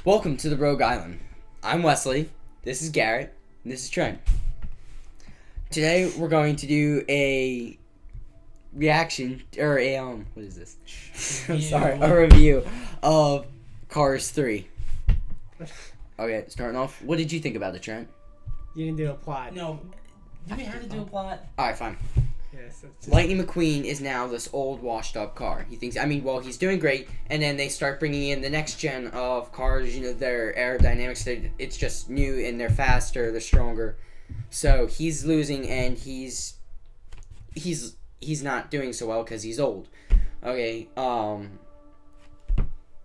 Welcome to the Rogue Island. I'm Wesley, this is Garrett, and this is Trent. Today we're going to do a reaction, or a, what is this? I'm sorry, a review of Cars 3. Okay, starting off, what did you think about it, Trent? You didn't do a plot. No. Do we have to do a plot? Alright, fine. Yes, that's just... Lightning McQueen is now this old, washed-up car. He thinks, he's doing great, and then they start bringing in the next gen of cars, their aerodynamics, it's just new, and they're faster, they're stronger. So, he's losing, and he's not doing so well because he's old. Okay,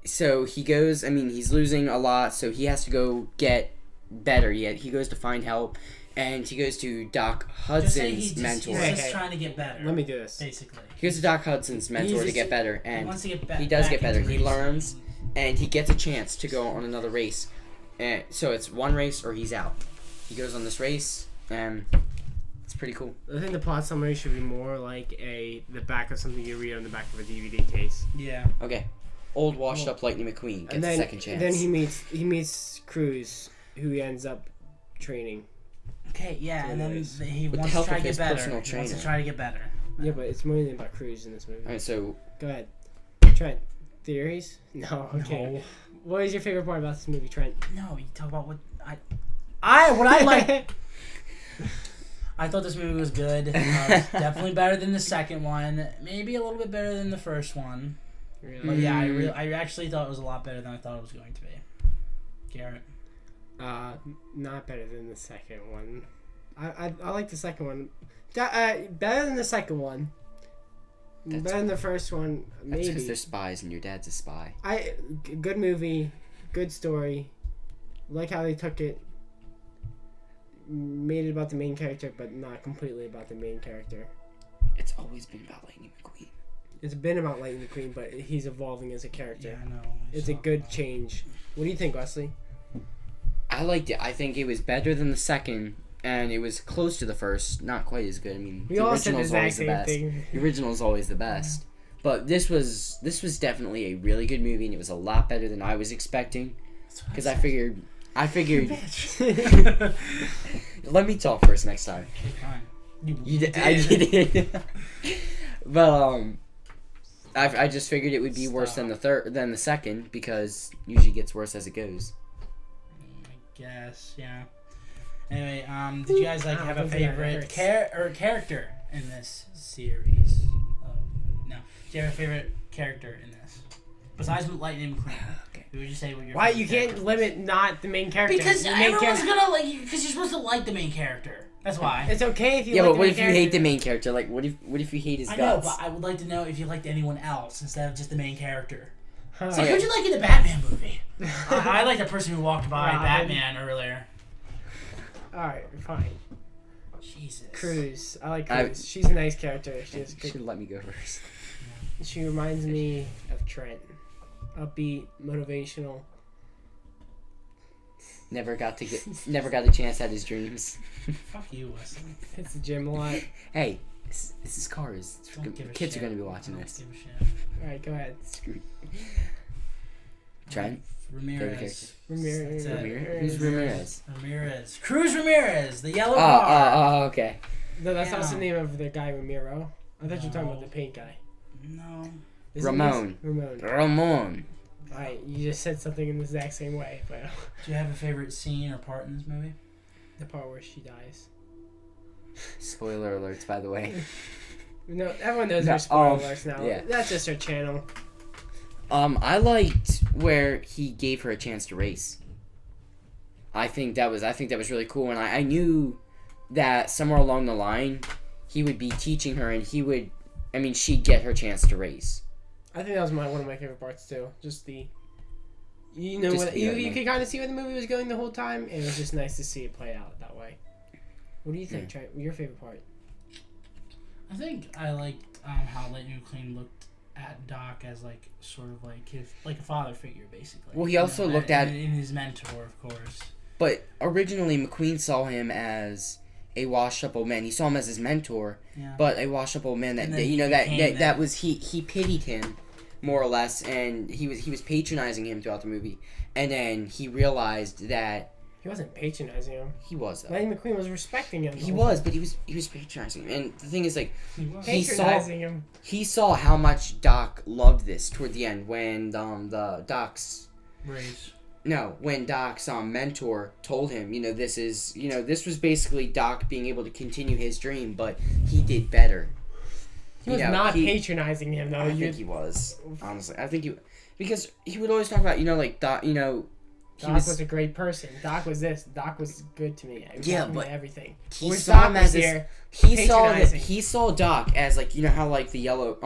so he goes, he's losing a lot, so he has to go get better. He goes to find help. And he goes to Doc Hudson's mentor. He's just trying to get better. Let me do this. Basically. He goes to Doc Hudson's mentor to get better. And he wants to get better. He does get better. He learns, and he gets a chance to go on another race. And so it's one race or he's out. He goes on this race, and it's pretty cool. I think the plot summary should be more like the back of something you read on the back of a DVD case. Yeah. Okay. Old washed up Lightning McQueen gets a second chance. Then he meets Cruz, who he ends up training. Okay, yeah, and then he With wants the to help try of to get his better. personal He wants to trainer. try to get better. Yeah, but it's more than about Cruz in this movie. Alright, so Go ahead. Trent, theories? No, okay. No. What is your favorite part about this movie, Trent? No, you talk about what I like. I thought this movie was good. Definitely better than the second one. Maybe a little bit better than the first one. Really? But yeah, I actually thought it was a lot better than I thought it was going to be. Garrett. Not better than the second one. I like the second one. Better than the second one. Better than the first one, that's because maybe. they're spies and your dad's a spy. Good movie, good story. Like how they took it, made it about the main character, but not completely about the main character. It's always been about Lightning McQueen. It's been about Lightning McQueen, but he's evolving as a character. Yeah, I know. It's a good change. What do you think, Wesley? I liked it. I think it was better than the second, and it was close to the first. Not quite as good. We the all said the original's exact always the same best. thing. The original's always the best. But this was definitely a really good movie, and it was a lot better than I was expecting. Because I figured. Let me talk first next time. Fine. You did. But I just figured it would be worse than the second, because usually it gets worse as it goes. I guess, yeah. Anyway, did you guys have a favorite character in this series? No. Do you have a favorite character in this? Besides Lightning McQueen. Okay. Who would you say would your Why favorite you can't character limit not the main character? Because the main everyone's gonna like you, because you're supposed to like the main character. That's why. It's okay if you Yeah, like but the what main if you character. hate the main character? Like, what if you hate his I know, guts? but I would like to know if you liked anyone else instead of just the main character. Huh. So Okay. who'd you like in the Batman movie? I like the person who walked by Robin. Batman earlier. Alright, fine. Jesus. Cruz. I like Cruz. She's a nice character. She has You good. should let me go first. She reminds me of Trent. Upbeat, motivational. Never got a chance at his dreams. Fuck you, Wesley. Hits the gym a lot. Hey, this is Cars. Don't give a Kids shit. are gonna be watching Don't this. give a shit. Alright, go ahead. Screw. Trent. Ramirez. Ramirez. That's it. Ramirez. Who's Ramirez? Ramirez. Cruz Ramirez, the yellow car. Oh, okay. No, that's not Yeah. the name of the guy, Ramiro. I thought you were talking about No. the paint guy. No. Isn't Ramon. this- Ramon. Ramon. Alright, you just said something in the exact same way, but Do you have a favorite scene or part in this movie? the part where she dies. Spoiler alerts, by the way. No, everyone knows No, there's spoilers now. yeah. That's just her channel. I liked where he gave her a chance to race. I think that was really cool, and I knew that somewhere along the line he would be teaching her, and she'd get her chance to race. I think that was one of my favorite parts too. Just the, you could kind of see where the movie was going the whole time, and it was just nice to see it play out that way. What do you think, Trent? Your favorite part? I think I liked how Lightning McQueen looked at Doc as like sort of like his a father figure basically. Well, he also looked at in his mentor, of course. But originally, McQueen saw him as a washed-up old man. He saw him as his mentor, Yeah. but a washed-up old man And that then he he became that was he pitied him more or less, and he was patronizing him throughout the movie, and then he realized that he wasn't patronizing him. he was. Lightning McQueen was respecting him. He was, but he was patronizing him, and the thing is, like, Patronizing him. he saw how much Doc loved this toward the end when the Doc's race. No, when Doc's mentor told him, this was basically Doc being able to continue his dream, but he did better. He was not patronizing him, though. I think he was, honestly. I think because he would always talk about, like, Doc, Doc was a great person. Doc was this. Doc was good to me. But everything. He saw him as this. He saw Doc as, like, how, like, the yellow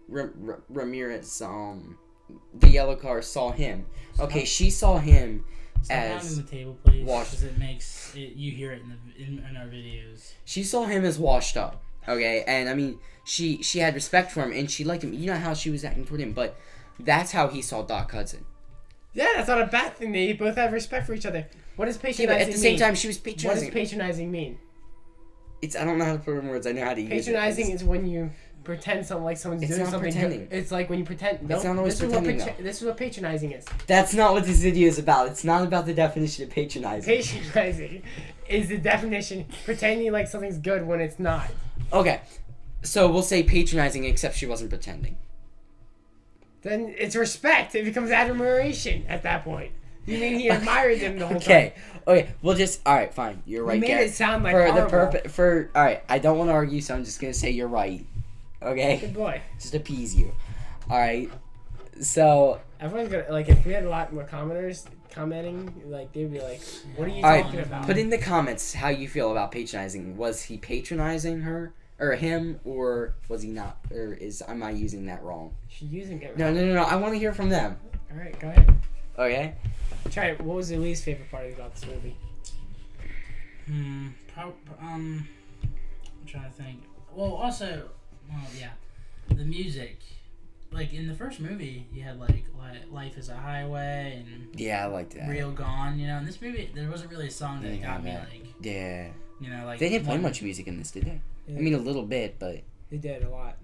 Ramirez the yellow car saw him. Okay, she saw him as the table, please, washed. Because it makes it, you hear it in our videos. She saw him as washed up. Okay, and I mean, she had respect for him and she liked him. You know how she was acting toward him, but that's how he saw Doc Hudson. Yeah, that's not a bad thing. They both have respect for each other. What does patronizing mean? At the same time, she was patronizing. What does patronizing mean? I don't know how to put it in words. I know how to use it. Patronizing is when you pretend someone like someone's doing something. Pretending. It's like when you pretend. No, it's not always pretending. This is what patronizing is. That's not what this video is about. It's not about the definition of patronizing. Patronizing is the definition pretending like something's good when it's not. Okay, so we'll say patronizing, except she wasn't pretending. Then it's respect. It becomes admiration at that point. You mean he admired him the whole time? time? Okay, we'll just... Alright, fine. You're right, You made Garrett. it sound like Alright, I don't want to argue, so I'm just going to say you're right. Okay? Good boy. Just appease you. Alright, so... Everyone's gonna... Like, if we had a lot more commenters commenting, like, they'd be like, what are you talking about? Put in the comments how you feel about patronizing. Was he patronizing her? Or him? Or was he not? Or am I using that wrong? She's using it wrong. No. I want to hear from them. Alright, go ahead. Okay? Try it. What was your least favorite part about this movie? I'm trying to think. Well, the music. Like in the first movie, you had like Life is a Highway and I liked that. Real Gone. In this movie, there wasn't really a song that got me like. Yeah. Like they didn't play much music in this, did they? Yeah. I mean, a little bit, but they did a lot.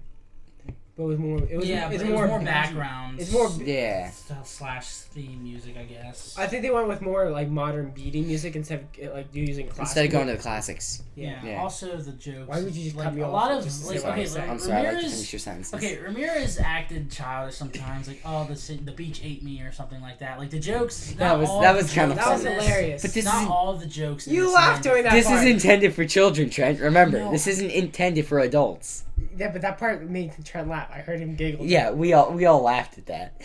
But it was more. It was more background. It's more / theme music, I guess. I think they went with more like modern beating music instead of like using classics. Instead of going to the classics. Yeah. Also the jokes. Why would you just cut me off? A lot of I'm sorry. I like to finish your sentences. Okay, Ramirez acted childish sometimes, like the beach ate me or something like that. Like the jokes. That was kind of funny. That was hilarious. But this not all the jokes. You laughed during that. This is intended for children, Trent. Remember, this isn't intended for adults. Yeah, but that part made Trent laugh. I heard him giggle. Yeah, we all laughed at that.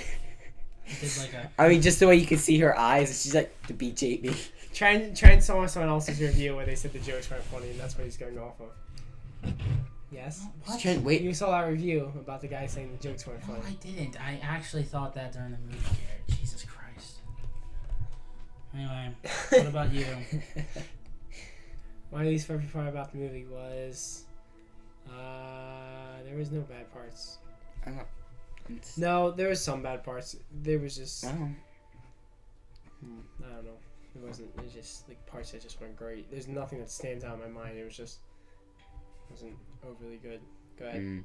Like I mean, just the way you could see her eyes, and she's like, the beach ate me. Trent saw someone else's review where they said the jokes weren't funny, and that's what he's going off of. Yes? What? Trent, wait. You saw that review about the guy saying the jokes weren't funny. No, I didn't. I actually thought that during the movie, Garrett. Jesus Christ. Anyway, what about you? My least favorite part about the movie was... there was no bad parts. No, there was some bad parts. There was just... I don't know. It wasn't... It was just, like, parts that just weren't great. There's nothing that stands out in my mind. It was just... wasn't overly good. Go ahead.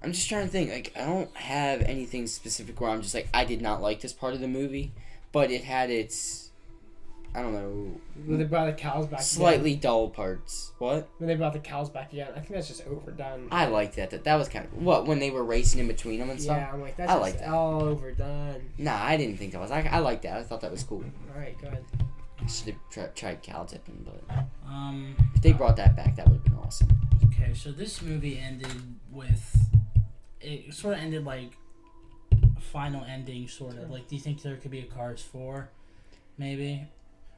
I'm just trying to think. Like, I don't have anything specific where I'm just like, I did not like this part of the movie. But it had its... I don't know. When they brought the cows back slightly dull parts. What? When they brought the cows back again. I think that's just overdone. I liked that. That was kind of... What, when they were racing in between them and stuff? Yeah, I'm like, that's just all overdone. Nah, I didn't think that was... I liked that. I thought that was cool. Alright, go ahead. Should have tried cow tipping, but... if they brought that back, that would have been awesome. Okay, so this movie ended with... It sort of ended like... A final ending, sort of. Like, do you think there could be a Cars 4? Maybe?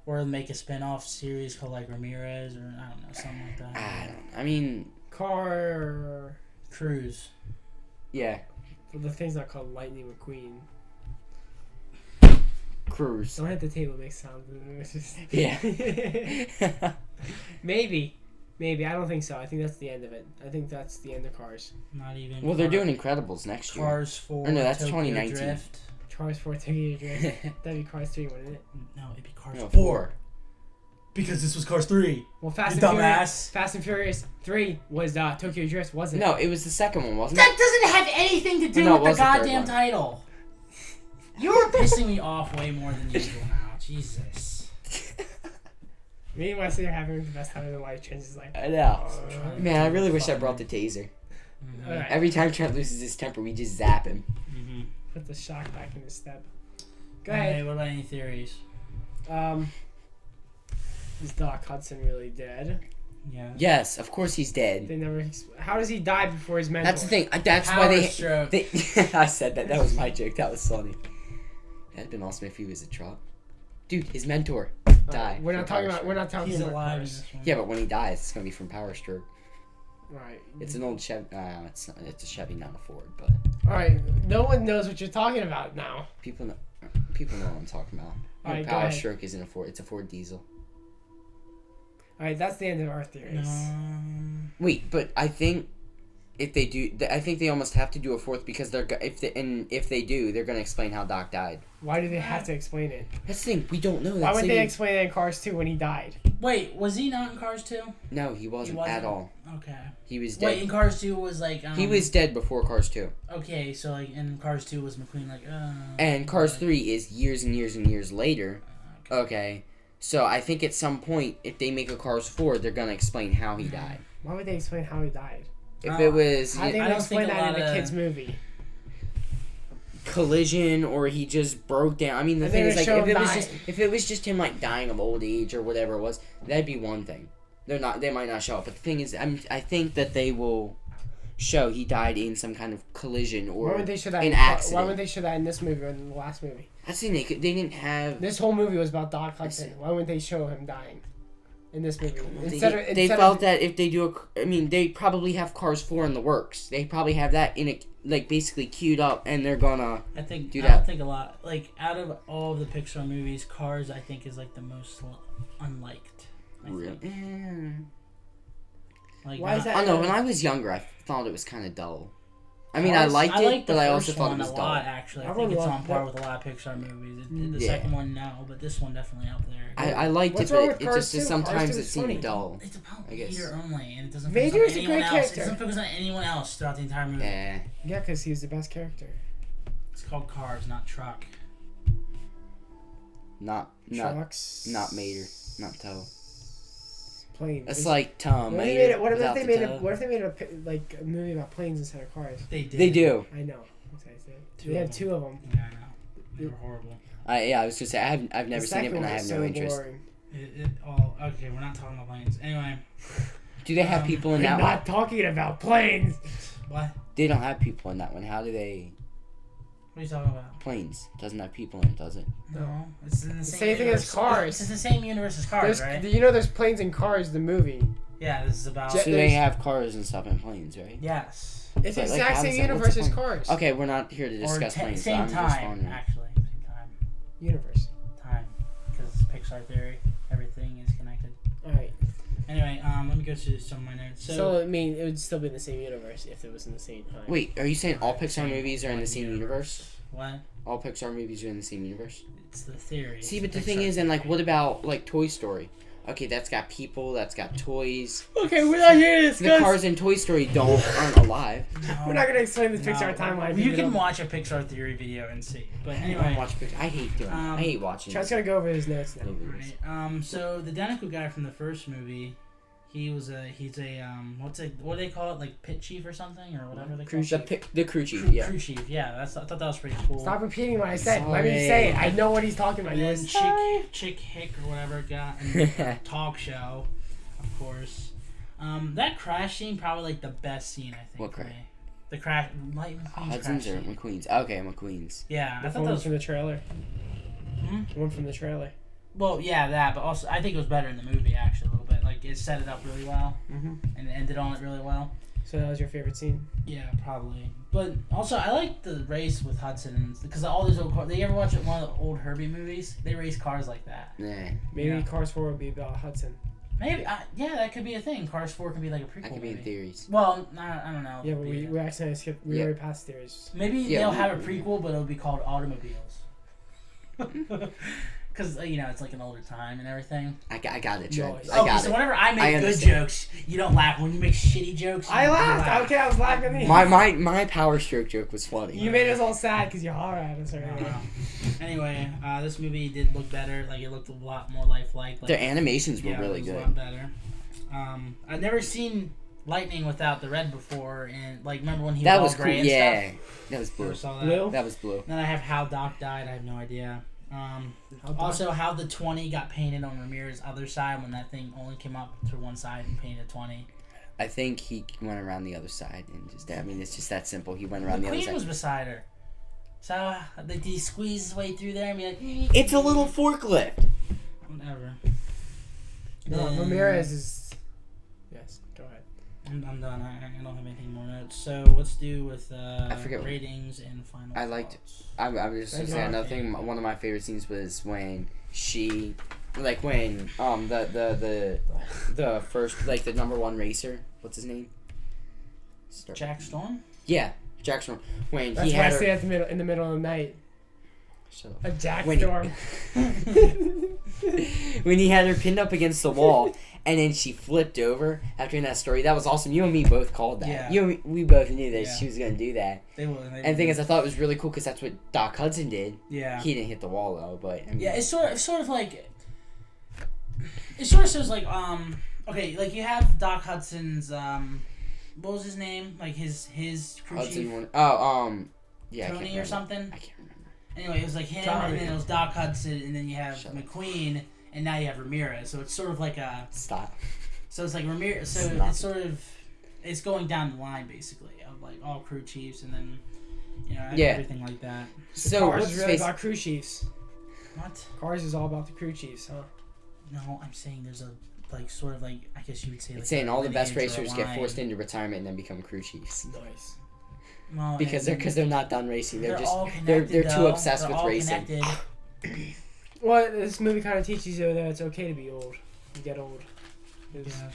Or make a spin-off series called, like, Ramirez, or, I don't know, something like that. I mean... Car... Cruise. Yeah. Well, the thing's not called Lightning McQueen. Cruise. Don't hit the table, make sounds. It's just... Yeah. Maybe. I don't think so. I think that's the end of it. I think that's the end of Cars. Not even... Well, they're doing Incredibles next year. Cars 4, or no, that's Tokyo 2019. Drift. Cars 4, Tokyo Drift. That'd be Cars 3, wouldn't it? No, it'd be Cars 4. Because this was Cars 3. Well, Fast and Furious 3 was Tokyo Drift, wasn't it? No, it was the second one, wasn't That doesn't have anything to do No, it with was the the third goddamn one. title. You're pissing me off way more than usual now. Jesus. Me and Wesley are having the best time of their life. Trent is like, it? I know. uh, Man, I really wish I brought the taser. Mm-hmm. Alright. Every time Trent loses his temper, we just zap him. Mm-hmm. put the shock back in his step. Go Hey, ahead. what about any theories? Is Doc Hudson really dead? Yeah. Yes, of course he's dead. They never. How does he die before his mentor? That's the thing. That's Power why stroke. they I said that. That was my joke. That was funny. That'd been awesome if he was a truck. Dude, his mentor died. We're not from talking power about. We're stroke. not talking He's about alive in cars. this one. Yeah, but when he dies, it's gonna be from power stroke. Right. It's an old Chevy. It's not, it's a Chevy, not a Ford. But All right. No one knows what you're talking about now. people know what I'm talking about. All right, go Power ahead. stroke isn't a Ford. It's a Ford diesel. All right. That's the end of our theories. Wait, but I think if they do, I think they almost have to do a fourth because if they do, they're gonna explain how Doc died. Why do they have to explain it? That's the thing. We don't know. Why That's would the they thing. explain it in Cars 2 when he died? Wait, was he not in Cars 2? No, he wasn't, wasn't? at all. Okay. He was dead. Wait, in Cars 2 was like... He was dead before Cars 2. Okay, so like in Cars 2 was McQueen like... And Cars 3 is years and years and years later. Okay. So I think at some point, if they make a Cars 4, they're gonna explain how he died. Why would they explain how he died? If it was How they I would don't explain think a that in lot the of- kids' movie? collision or he just broke down. I mean, the And thing they is, would like, show if him it was just him like dying of old age or whatever it was, that'd be one thing. They might not show up. But the thing is, I think that they will show he died in some kind of collision or Why would they show that? an Why accident. would they show that in this movie or in the last movie? That's the thing. They didn't have. This whole movie was about Doc Hudson. Why wouldn't they show him dying in this movie? They felt that if they do I mean, they probably have Cars 4 in the works. They probably have that in a basically queued up, and they're gonna. I think do I that. don't think a lot. Like out of all of the Pixar movies, Cars I think is like the most unliked. I think. Yeah. Like, Why is that? I don't know. When I was younger, I thought it was kind of dull. I mean, Cars- I liked it, the but I first also thought it one was a dull. lot. Actually, I Everyone think it's on loved par that. with a lot of Pixar movies. The Yeah. second one, no, but this one definitely up there. I liked What's it, wrong but with it Cars just 2? Cars sometimes 2 it is seemed funny. dull. It's about I guess. Vader only, and it doesn't. Vader focus is on a great anyone else. character. It doesn't focus on anyone else throughout the entire movie. Yeah. Yeah, because he's the best character. It's called Cars, not Truck. Not Trucks. not Mater, not Toe. Planes. It's like Tom What if Mater. they without made the a toe. what if they made a movie about planes instead of cars? They did. They do. I know. That's what I said. Two They of had them. two of them. Yeah, I know. They were horrible. Yeah, I was gonna say I've never The seen it, second and I one have was no so interest. boring. It all okay. We're not talking about planes. Anyway, Do they have people in We're that not one? talking about planes. what? They don't have people in that one. How do they? What are you talking about? Planes doesn't have people in it, does it? No, it's in the Same thing universe. as Cars. It's the same universe as Cars, There's, right? you know, there's planes and cars. The movie. Yeah, this is about. Jet- So they there's- have cars and stuff in planes, right? Yes. It's the But, like, exact how same does that- what's universe the as point? Cars. Okay, we're not here to discuss planes. Same I'm just time, wondering. actually. Same time. Universe. Time. Because it's Pixar theory. Everything is connected. All right. Anyway, let me go to some of my notes. So I mean, it would still be in the same universe if it was in the same time. Wait, are you saying all Pixar Same movies are in the same universe? What? All Pixar movies are in the same universe? It's the theory. See, It's but the Pixar thing is, and like, theory. what about like Toy Story? Okay, that's got people, that's got toys. Okay, we're not here to The cars in Toy Story aren't alive. No, We're not gonna explain the no. Pixar timeline. You can watch a Pixar theory video and see. But I don't anyway. watch Pixar. I hate doing. I hate watching. Trent's gonna go over his notes now. movies. Right. So the Danico guy from the first movie, he's a what do they call it, like pit chief or something or whatever they call it. The crew chief. Yeah. Crew chief. Yeah, I thought that was pretty cool. Stop repeating what I said. Let me Sorry. say it. I know what he's talking about. And You then was Chick Hick or whatever got in the talk show, of course. That crash scene probably like the best scene I think. What for crash? me. The crash, Lightning McQueen's Hudson's crash or scene. McQueen's? Okay, McQueen's. Yeah, I the thought that one was. from the trailer. Hmm? The one from the trailer. Well, yeah, that, but also I think it was better in the movie actually a little bit. Like it set it up really well Mm-hmm. and it ended on it really well. So that was your favorite scene. Yeah, probably. But also, I like the race with Hudson because all these old cars. They ever watch one of the old Herbie movies? They race cars like that. Nah, Maybe Yeah. Cars 4 would be about Hudson. Maybe, yeah, that could be a thing. Cars 4 could be like a prequel. that could be in maybe. theories. Well, I don't know. Yeah, but we accidentally skipped. We Yeah. already passed theories. Maybe Yeah, they'll we- have a prequel, but it'll be called Automobiles. because it's like an older time and everything. I got it, Trent. Nice. I got so it. whenever I make good understand. jokes, you don't laugh. When you make shitty jokes, I you laughed. laugh. Okay, I was laughing. My Power Stroke joke was funny. You made us all sad because you holler at us already. Anyway, this movie did look better. Like it looked a lot more lifelike. Like, Their animations were yeah, really it was good. a lot better. I'd never seen lightning without the red before, and like remember when he That was was all cool. gray and Yeah, stuff? that was blue. Never saw that. Blue? That was blue. Then I have how Doc died. I have no idea. Also, how the 20 got painted on Ramirez's other side when that thing only came up to one side and painted 20. I think he went around the other side and just. I mean, it's just that simple. He went around the other McQueen side. was beside her. So did he squeeze his way through there and be like, It's a little forklift. whatever. No, Then- Ramirez is. Yes, go ahead. I'm done. I don't have anything more notes. So let's do with forget what- ratings and final. I liked- thoughts. I was just gonna say another thing. One of my favorite scenes was when she, like when the first like the number one racer. What's his name? Jack Storm. Yeah, Jack Storm. When That's he why I had say her. at the middle of the night. Shut up. A Jack When- Storm. When he had her pinned up against the wall, and then she flipped over after in that story. That was awesome. You and me both called that. Yeah. You and we both knew that Yeah. she was gonna do that. They will. And the thing is, I thought it was really cool because that's what Doc Hudson did. yeah. He didn't hit the wall though, but I mean, Yeah, it's sort of like. It sort of shows like okay, like you have Doc Hudson's what was his name, like his crew Hudson chief won. Yeah, I can't Tony or remember. something. I can't remember. Anyway, it was like him, Tommy. and then it was Doc Hudson, and then you have Shut up. McQueen, and now you have Ramirez. So it's sort of like a. Stop. So it's like Ramirez. So Stop. it's sort of, it's going down the line basically of like all crew chiefs, and then, Yeah. everything like that. So Cars what's is his really face? about crew chiefs. What? Cars is all about the crew chiefs, huh? No, I'm saying there's a like sort of like I guess you would say. Like It's saying all the best lineage or a racers get line. forced into retirement and then become crew chiefs Nice. Well, because and they're not done racing. They're just all they're connected, too though. obsessed They're with all racing. connected. Well, this movie kind of teaches you that it's okay to be old. You get old. 'Cause Yeah.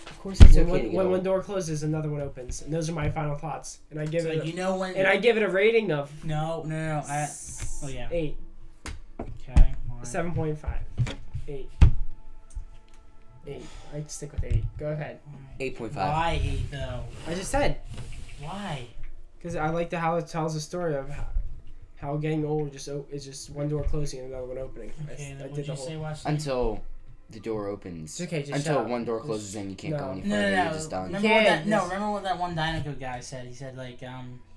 Of course, it's When, okay to get when old. one door closes, another one opens, and those are my final thoughts. And I give So it, when and I give it a rating of no. Oh yeah. 8, Okay. Alright. 7.5, 8, 8. I stick with 8. Go ahead. 8.5. Why 8 though? I just said Why? because I like how it tells the story of how getting old is just one door closing and another one opening. Okay. I Then did would the you whole. say Wesley? Until the door opens. It's okay, just Until shut up. one door closes and you can't go No. any No, further. no. You're just done. Remember Yeah, what that? No, this- remember what that one Dynaco guy said? He said like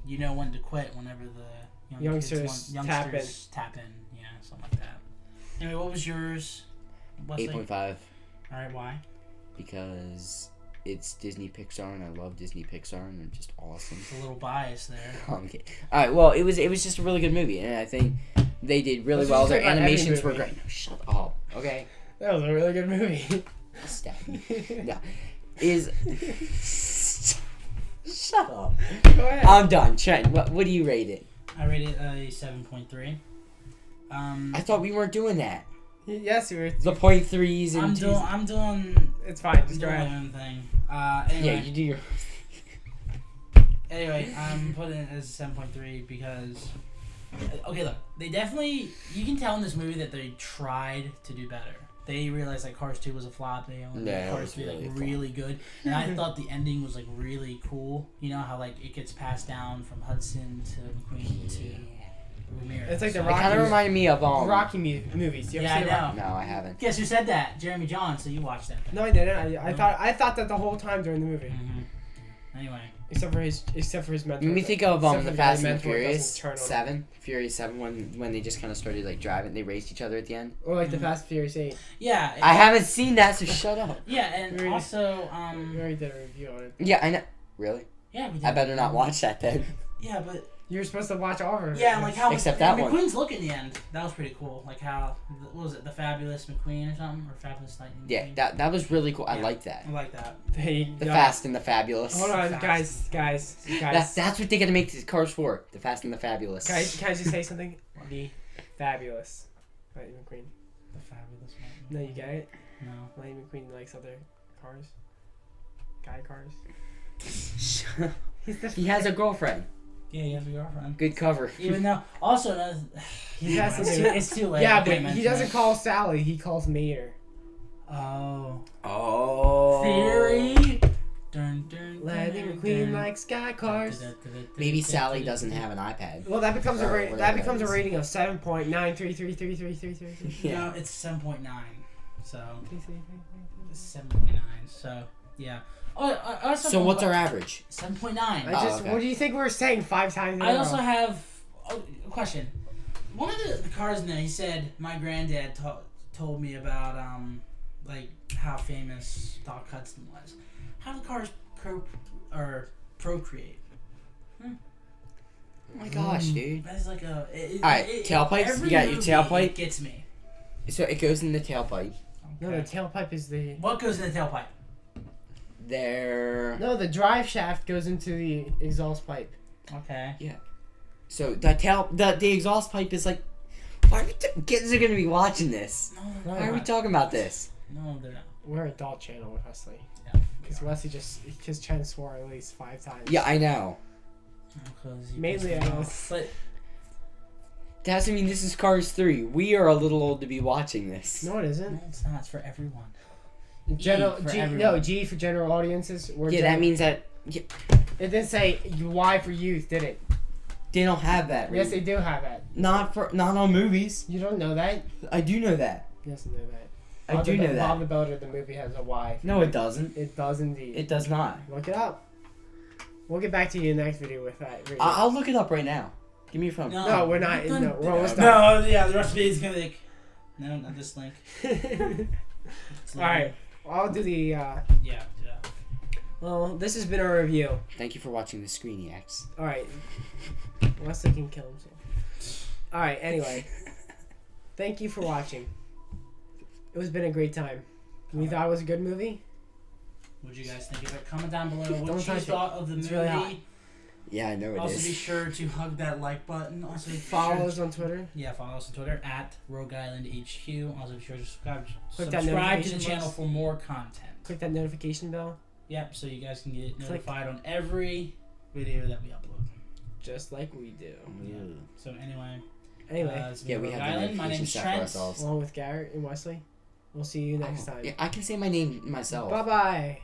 you know when to quit whenever the Youngsters tap in. Tap in. Yeah, something like that. Anyway, what was yours? Wesley? 8.5 All right, why? because it's Disney Pixar and I love Disney Pixar and they're just awesome. It's a little bias there. Okay. All right. Well, it was just a really good movie, and I think they did really Let's well. just Their talk about every animations were movie. great. No, shut up. Okay. That was a really good movie. Stab me. No. Is shut up. Go ahead. I'm done. Trent, what do you rate it? I rated a 7.3. I thought we weren't doing that. Yes, you were. The point threes and twos. I'm doing It's fine. Just go my ahead. own thing. Yeah, Anyway, you do your. Anyway, I'm putting it as a 7.3 because okay, look, they definitely you can tell in this movie that they tried to do better. They realized like Cars 2 was a flop. They only Yeah, made it Cars was 3 really a like flop. really good, and I thought the ending was like really cool. You know how like it gets passed down from Hudson to McQueen to Ramirez. It's like the It Rocky- kind of reminded me of Rocky movies. You ever Yeah, see the I Rocky- know. No, I haven't. Guess who said that? Jeremy Johns. So you watched that. No, I didn't. I thought that the whole time during the movie, Mm-hmm. Anyway, except for his mentor. Made me think of Except for the Fast and the mentor Furious doesn't turn on him. 7. Furious 7 when they just kind of started like driving. They raced each other at the end. Or like the Fast and Furious 8. yeah. I haven't seen that, so shut up. Yeah, and Really? also We already did a review on it. Yeah, I know. Really? yeah, we did. I better not watch that then. Yeah, but You were supposed to watch all of it. yeah, like how Except that one. McQueen's look in the end. That was pretty cool. Like how what was it, the Fabulous McQueen or something, or Fabulous Lightning? Yeah, McQueen? that was really cool. I Yeah. like that. I like that. The Fast and the Fabulous. Hold on, Fast. guys. That's what they're gonna make these cars for. The Fast and the Fabulous. Can I just say something? The Fabulous. Lightning McQueen. The Fabulous Lightning. No, you get it? No. Lightning McQueen likes other cars. Guy cars. He has a girlfriend. Yeah, you have a girlfriend. Good cover. Even though, also, another, He has to do it's too late. Yeah, I can't but he mention doesn't it. call Sally. He calls Mater. Oh. Oh. Theory. Dun, dun, Lightning dun, McQueen dun. like sky cars. Maybe Sally doesn't have an iPad. Well, that becomes a Or rating. whatever That becomes that a is. rating of 7.9333333. Yeah. No, it's 7.9. So it's 7.9. So yeah. Oh, I also So what's our average? 7.9. okay. What do you think we're saying 5 times in a I row? also have a question. One of the cars in there, he said my granddad told me about like how famous Doc Hudson was. How do cars procreate? Oh my gosh, dude. That's like a. Alright, tailpipes? every You got your movie, tailpipe? It gets me. So it goes in the tailpipe. No, the tailpipe is the. What goes in the tailpipe? There. No, the drive shaft goes into the exhaust pipe. Okay. So the exhaust pipe is like. Why are kids are gonna be watching this? No, Why Why are we talking about this? No, they're not. We're an adult channel with Wesley. Yeah. Because Wesley just trying to swore at least 5 times. Yeah, I know. Because you Mainly pissed me I know. off. But That doesn't mean this is Cars 3. We are a little old to be watching this. No, it isn't. no, it's not. It's for everyone. General for G, everyone. no, G for general audiences. Yeah, that means that It didn't say Y for youth, did it? they don't have that. Yes, they Reed. do have that. Not on movies. You don't know that? I do know that. Yes, I know that. I do know Bob that. the Builder, the movie has a Y. No, it doesn't. It does indeed. It does not. Look it up. We'll get back to you in the next video with that. I'll look it up right now. Give me your phone. No, we're not. Dun- No, we're almost done. No, yeah, the rest of it is gonna be like, no, not this link. It's All right, I'll do the. Yeah. Well, this has been our review. Thank you for watching the Screeniacs. All right, Wesley can kill himself. All right. Anyway, thank you for watching. It was been a great time. We thought it was a good movie. What'd you guys think of it? Comment down below what Don't you touch it. thought of the It's movie. really hot. Yeah, I know it Also, is. be sure to hug that like button. Also, be Follow sure us on Twitter. Yeah, follow us on Twitter at Rogue Island HQ. Also, be sure to subscribe Click that to the notification channel box. for more content. Click that notification bell, Yep, so you guys can get Click. notified on every video that we upload. just like we do. Yeah. So anyway, Anyway, it's Yeah, been we Rogue have the Island. My notification name's set for Trent. ourselves. along with Garrett and Wesley, we'll see you next time. Yeah, I can say my name myself. Bye bye.